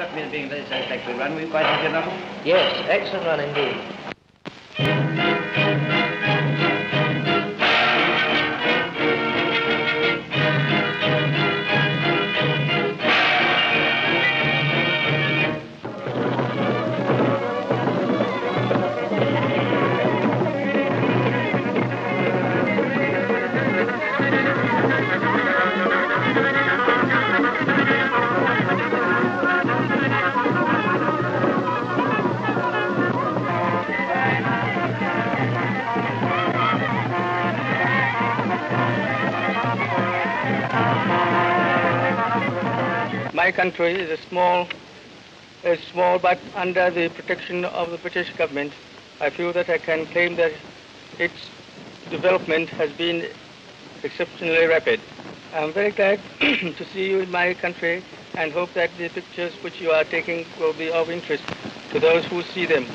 struck me as being a very satisfactory run. Were you quite happy enough? Yes, excellent run indeed. My country is small but under the protection of the British government. I feel that I can claim that its development has been exceptionally rapid. I'm very glad to see you in my country and hope that the pictures which you are taking will be of interest to those who see them.